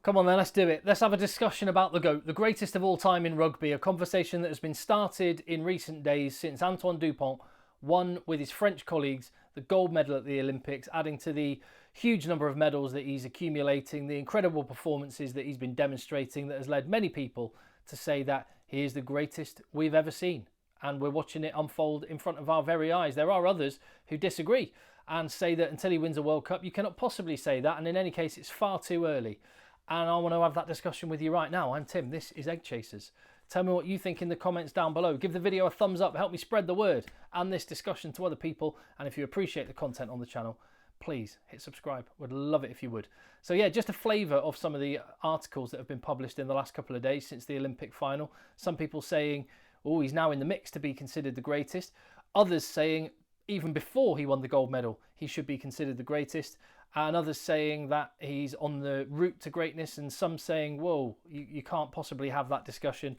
Come on then, let's do it. Let's have a discussion about the GOAT, the greatest of all time in rugby, a conversation that has been started in recent days since Antoine Dupont won with his French colleagues the gold medal at the Olympics, adding to the huge number of medals that he's accumulating, the incredible performances that he's been demonstrating that has led many people to say that he is the greatest we've ever seen. And we're watching it unfold in front of our very eyes. There are others who disagree and say that until he wins a World Cup, you cannot possibly say that. And in any case, it's far too early. And I want to have that discussion with you right now. I'm Tim, this is Egg Chasers. Tell me what you think in the comments down below. Give the video a thumbs up, help me spread the word and this discussion to other people. And if you appreciate the content on the channel, please hit subscribe. Would love it if you would. So yeah, just a flavour of some of the articles that have been published in the last couple of days since the Olympic final. Some people saying, oh, he's now in the mix to be considered the greatest. Others saying, even before he won the gold medal, he should be considered the greatest. And others saying that he's on the route to greatness, and some saying, whoa, you can't possibly have that discussion,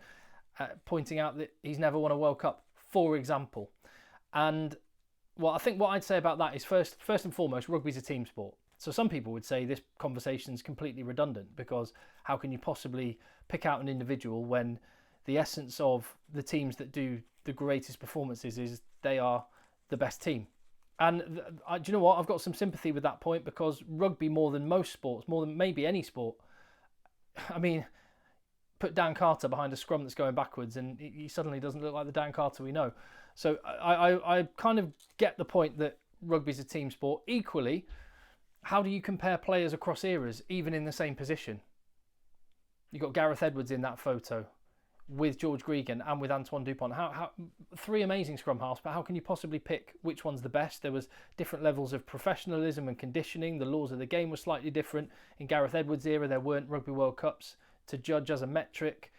pointing out that he's never won a World Cup, for example. And well, I think what I'd say about that is first and foremost, rugby's a team sport. So some people would say this conversation is completely redundant, because how can you possibly pick out an individual when the essence of the teams that do the greatest performances is they are the best team? And do you know what? I've got some sympathy with that point, because rugby, more than most sports, more than maybe any sport, I mean, put Dan Carter behind a scrum that's going backwards and he suddenly doesn't look like the Dan Carter we know. So I kind of get the point that rugby's a team sport. Equally, how do you compare players across eras, even in the same position? You've got Gareth Edwards in that photo with George Gregan and with Antoine Dupont. How three amazing scrum halves, but how can you possibly pick which one's the best? There was different levels of professionalism and conditioning. The laws of the game were slightly different. In Gareth Edwards' era, there weren't Rugby World Cups to judge as a metric.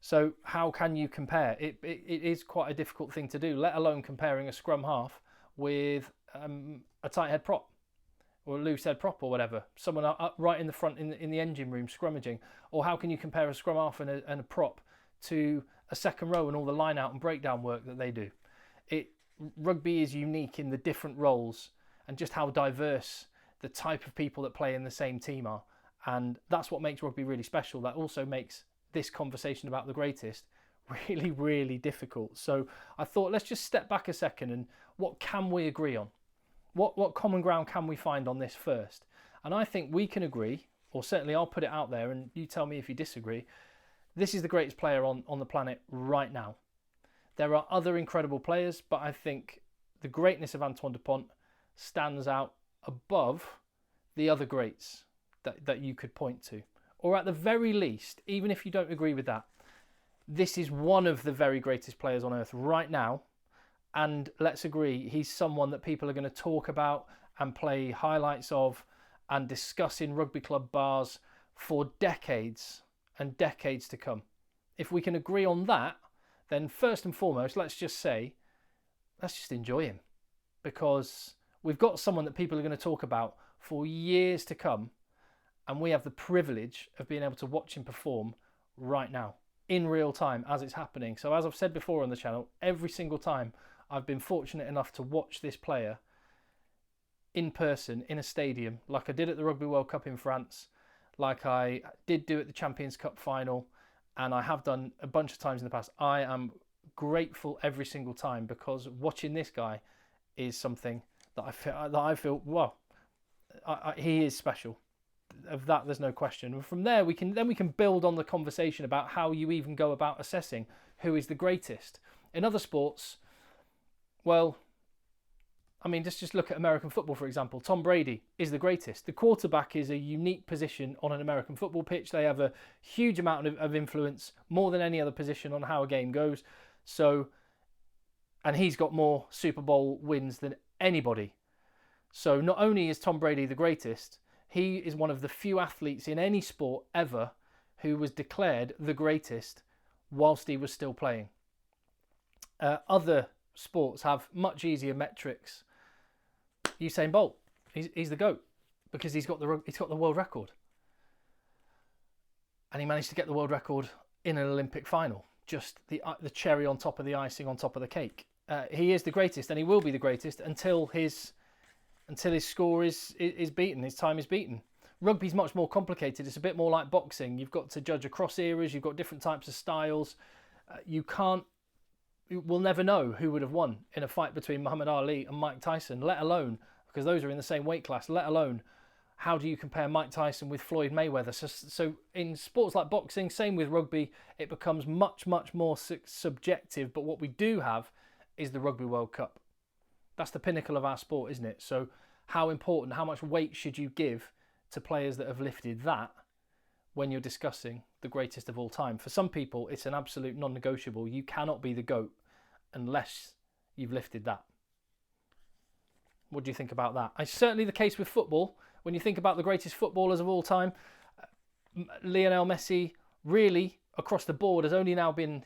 So how can you compare? It is quite a difficult thing to do, let alone comparing a scrum half with a tight head prop or a loose head prop or whatever, someone up right in the front in the engine room scrummaging. Or how can you compare a scrum half and a prop to a second row and all the line out and breakdown work that they do? Rugby is unique in the different roles and just how diverse the type of people that play in the same team are. And that's what makes rugby really special. That also makes this conversation about the greatest really, really difficult. So I thought, let's just step back a second and what can we agree on? What common ground can we find on this first? And I think we can agree, or certainly I'll put it out there and you tell me if you disagree. This is the greatest player on the planet right now. There are other incredible players, but I think the greatness of Antoine Dupont stands out above the other greats that you could point to. Or at the very least, even if you don't agree with that, this is one of the very greatest players on earth right now. And let's agree, he's someone that people are going to talk about and play highlights of and discuss in rugby club bars for decades and decades to come. If we can agree on that, then first and foremost, let's just enjoy him, because we've got someone that people are going to talk about for years to come, and we have the privilege of being able to watch him perform right now in real time as it's happening. So as I've said before on the channel, every single time I've been fortunate enough to watch this player in person in a stadium, like I did at the Rugby World Cup in France, like I did do at the Champions Cup final, and I have done a bunch of times in the past. I am grateful every single time, because watching this guy is something that I feel wow, he is special. Of that, there's no question. And from there, we can build on the conversation about how you even go about assessing who is the greatest. In other sports, well, I mean, just look at American football, for example. Tom Brady is the greatest. The quarterback is a unique position on an American football pitch. They have a huge amount of influence, more than any other position, on how a game goes. So, and he's got more Super Bowl wins than anybody. So not only is Tom Brady the greatest, he is one of the few athletes in any sport ever who was declared the greatest whilst he was still playing. Other sports have much easier metrics. Usain Bolt, he's the GOAT because he's got the world record, and he managed to get the world record in an Olympic final. Just the cherry on top of the icing on top of the cake. He is the greatest, and he will be the greatest until his score is beaten, his time is beaten. Rugby's much more complicated. It's a bit more like boxing. You've got to judge across eras. You've got different types of styles. We'll never know who would have won in a fight between Muhammad Ali and Mike Tyson, let alone, because those are in the same weight class, let alone how do you compare Mike Tyson with Floyd Mayweather? So in sports like boxing, same with rugby, it becomes much, much more subjective. But what we do have is the Rugby World Cup. That's the pinnacle of our sport, isn't it? So how important, how much weight should you give to players that have lifted that when you're discussing the greatest of all time? For some people, it's an absolute non-negotiable. You cannot be the GOAT unless you've lifted that. What do you think about that? It's certainly the case with football. When you think about the greatest footballers of all time, Lionel Messi really, across the board, has only now been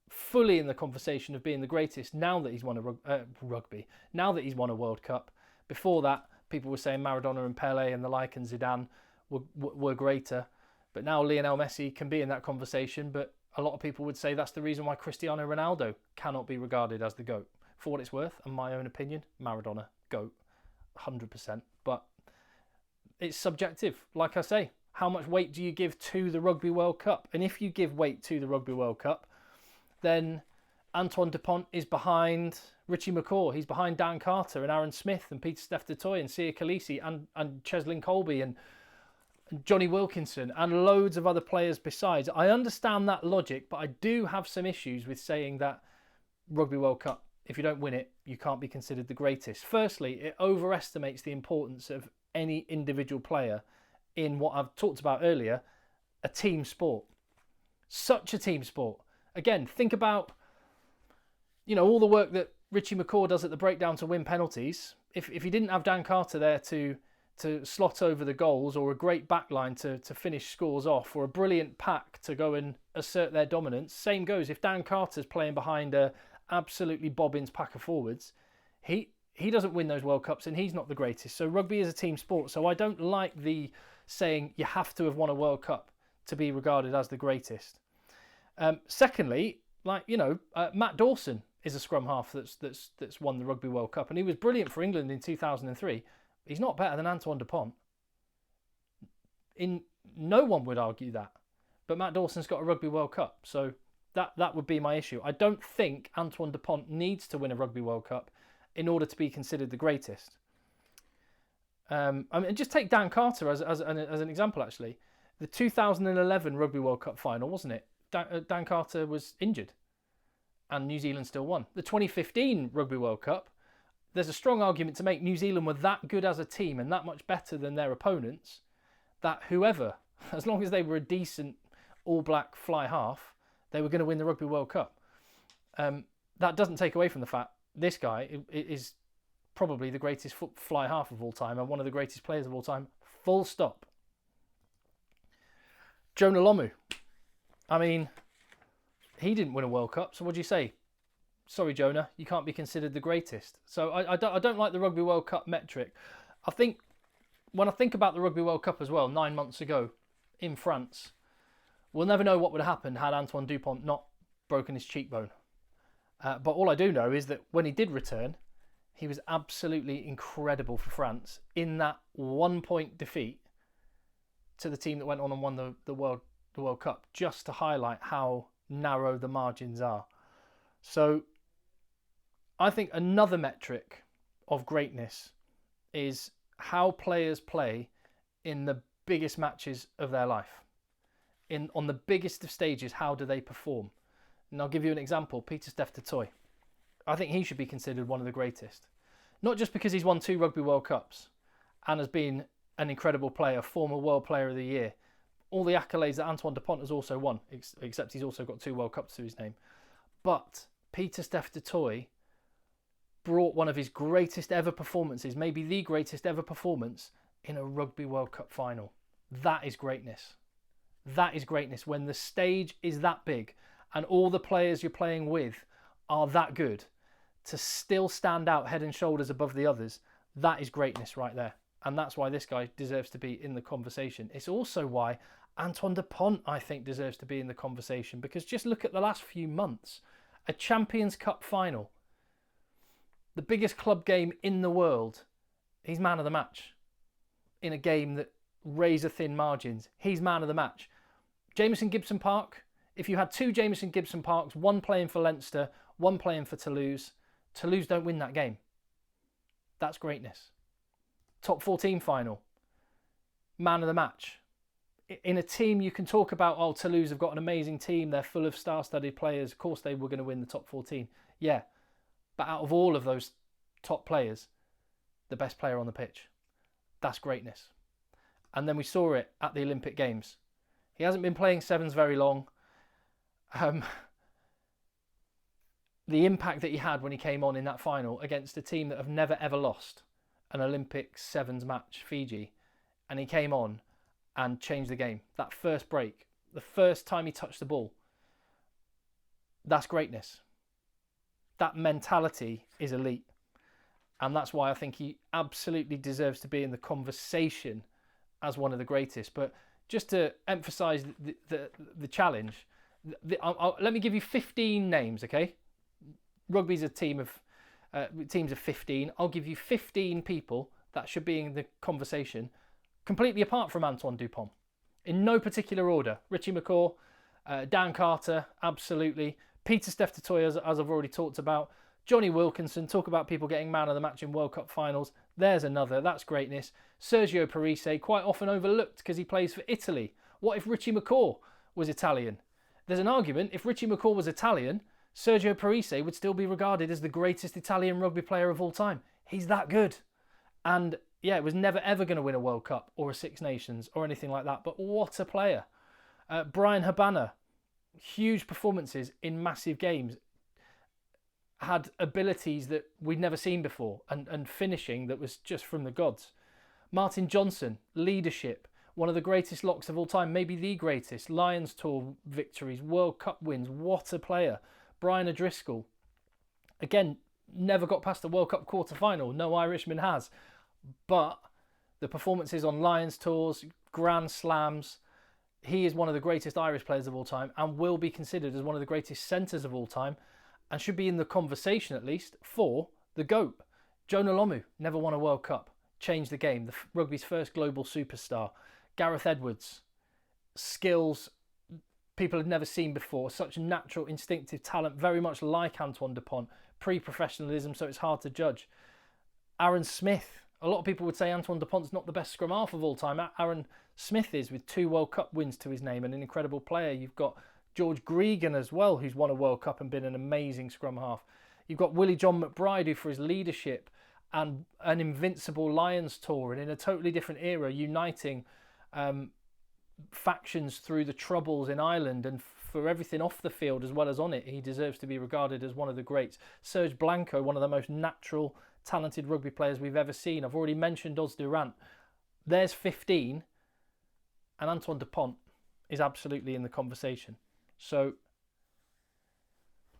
fully in the conversation of being the greatest now that he's won a rugby, now that he's won a World Cup. Before that, people were saying Maradona and Pele and the like and Zidane were greater. But now Lionel Messi can be in that conversation, but a lot of people would say that's the reason why Cristiano Ronaldo cannot be regarded as the GOAT. For what it's worth, and my own opinion, Maradona, GOAT, 100%. But it's subjective. Like I say, how much weight do you give to the Rugby World Cup? And if you give weight to the Rugby World Cup, then Antoine Dupont is behind Richie McCaw. He's behind Dan Carter and Aaron Smith and Peter-Steph Dutoit and Sia Khaleesi and Cheslin Colby and Johnny Wilkinson and loads of other players besides. I understand that logic, but I do have some issues with saying that Rugby World Cup, if you don't win it, you can't be considered the greatest. Firstly, it overestimates the importance of any individual player in what I've talked about earlier, a team sport. Such a team sport. Again, think about, all the work that Richie McCaw does at the breakdown to win penalties. If he didn't have Dan Carter there to slot over the goals, or a great backline to finish scores off, or a brilliant pack to go and assert their dominance, same goes. If Dan Carter's playing behind a absolutely bobbins pack of forwards, he doesn't win those World Cups and he's not the greatest. So rugby is a team sport. So I don't like the saying you have to have won a World Cup to be regarded as the greatest. Secondly, Matt Dawson is a scrum half that's won the Rugby World Cup, and he was brilliant for England in 2003. He's not better than Antoine Dupont. No one would argue that. But Matt Dawson's got a Rugby World Cup, so that would be my issue. I don't think Antoine Dupont needs to win a Rugby World Cup in order to be considered the greatest. Just take Dan Carter as an example, actually. The 2011 Rugby World Cup final, wasn't it? Dan Carter was injured and New Zealand still won. The 2015 Rugby World Cup, there's a strong argument to make New Zealand were that good as a team and that much better than their opponents that whoever, as long as they were a decent All Black fly half, they were going to win the Rugby World Cup. That doesn't take away from the fact this guy is probably the greatest fly half of all time and one of the greatest players of all time, full stop. Jonah Lomu. He didn't win a World Cup, so what do you say? Sorry, Jonah, you can't be considered the greatest. So I don't like the Rugby World Cup metric. I think when I think about the Rugby World Cup as well, 9 months ago in France, we'll never know what would have happened had Antoine Dupont not broken his cheekbone. But all I do know is that when he did return, he was absolutely incredible for France in that 1-point defeat to the team that went on and won the World Cup, just to highlight how narrow the margins are. So I think another metric of greatness is how players play in the biggest matches of their life. On the biggest of stages, how do they perform? And I'll give you an example. Peter-Steph Dutoit. I think he should be considered one of the greatest. Not just because he's won 2 Rugby World Cups and has been an incredible player, former World Player of the Year. All the accolades that Antoine Dupont has also won, except he's also got 2 World Cups to his name. But Peter-Steph Dutoit brought one of his greatest ever performances, maybe the greatest ever performance, in a Rugby World Cup final. That is greatness. That is greatness. When the stage is that big and all the players you're playing with are that good, to still stand out head and shoulders above the others, that is greatness right there. And that's why this guy deserves to be in the conversation. It's also why Antoine Dupont, I think, deserves to be in the conversation, because just look at the last few months. A Champions Cup final, the biggest club game in the world, he's man of the match in a game that razor-thin margins. He's man of the match. Jamison Gibson-Park, if you had two Jamison Gibson-Parks, one playing for Leinster, one playing for Toulouse, Toulouse don't win that game. That's greatness. Top 14 final. Man of the match. In a team you can talk about, oh, Toulouse have got an amazing team, they're full of star-studded players, of course they were going to win the top 14. Yeah, but out of all of those top players, the best player on the pitch. That's greatness. And then we saw it at the Olympic Games. He hasn't been playing sevens very long. The impact that he had when he came on in that final against a team that have never ever lost an Olympic sevens match, Fiji, and he came on and changed the game. That first break, the first time he touched the ball, that's greatness. That mentality is elite. And that's why I think he absolutely deserves to be in the conversation as one of the greatest. But just to emphasise the challenge, let me give you 15 names, okay? Rugby's a team of teams of 15. I'll give you 15 people that should be in the conversation, completely apart from Antoine Dupont, in no particular order. Richie McCaw, Dan Carter, absolutely. Peter Steph-Totoy, as I've already talked about. Johnny Wilkinson, talk about people getting man of the match in World Cup finals. There's another, that's greatness. Sergio Parise, quite often overlooked because he plays for Italy. What if Richie McCaw was Italian? There's an argument, if Richie McCaw was Italian, Sergio Parise would still be regarded as the greatest Italian rugby player of all time. He's that good. And yeah, it was never ever going to win a World Cup or a Six Nations or anything like that. But what a player. Brian Habana, huge performances in massive games. Had abilities that we'd never seen before and finishing that was just from the gods. Martin Johnson, leadership, one of the greatest locks of all time, maybe the greatest. Lions Tour victories, World Cup wins, what a player. Brian O'Driscoll, again, never got past the World Cup quarter-final, no Irishman has. But the performances on Lions Tours, Grand Slams, he is one of the greatest Irish players of all time and will be considered as one of the greatest centres of all time and should be in the conversation at least for the GOAT. Jonah Lomu never won a World Cup, changed the game, the rugby's first global superstar. Gareth Edwards, skills people had never seen before, such natural instinctive talent, very much like Antoine Dupont, pre-professionalism, so it's hard to judge. Aaron Smith, a lot of people would say Antoine Dupont's not the best scrum half of all time. Aaron Smith is, with 2 World Cup wins to his name and an incredible player. You've got George Gregan as well, who's won a World Cup and been an amazing scrum half. You've got Willie John McBride, who for his leadership and an invincible Lions Tour and in a totally different era, uniting factions through the Troubles in Ireland, and for everything off the field as well as on it, he deserves to be regarded as one of the greats. Serge Blanco, one of the most natural, talented rugby players we've ever seen. I've already mentioned Os Durant. There's 15, and Antoine Dupont is absolutely in the conversation. So,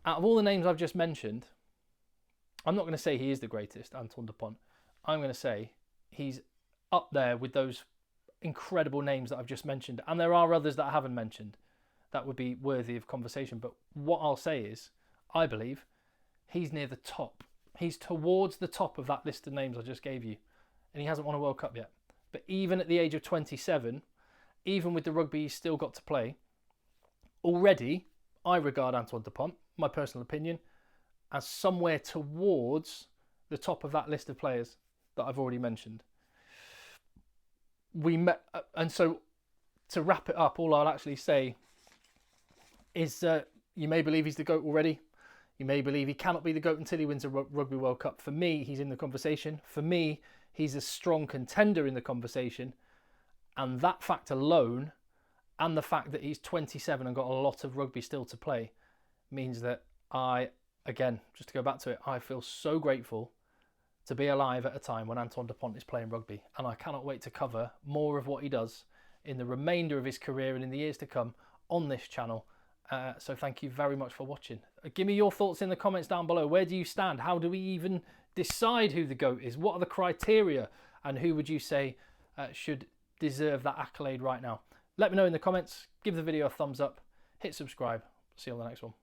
out of all the names I've just mentioned, I'm not going to say he is the greatest, Antoine Dupont. I'm going to say he's up there with those incredible names that I've just mentioned. And there are others that I haven't mentioned that would be worthy of conversation. But what I'll say is, I believe he's near the top. He's towards the top of that list of names I just gave you. And he hasn't won a World Cup yet. But even at the age of 27, even with the rugby he's still got to play, already I regard Antoine Dupont, my personal opinion, as somewhere towards the top of that list of players that I've already mentioned. And so to wrap it up, all I'll actually say is you may believe he's the GOAT already. You may believe he cannot be the GOAT until he wins a Rugby World Cup. For me, he's in the conversation. For me, he's a strong contender in the conversation. And that fact alone, and the fact that he's 27 and got a lot of rugby still to play, means that again, just to go back to it, I feel so grateful to be alive at a time when Antoine Dupont is playing rugby. And I cannot wait to cover more of what he does in the remainder of his career and in the years to come on this channel. So thank you very much for watching. Give me your thoughts in the comments down below. Where do you stand? How do we even decide who the GOAT is? What are the criteria? And who would you say should deserve that accolade right now? Let me know in the comments. Give the video a thumbs up. Hit subscribe. See you on the next one.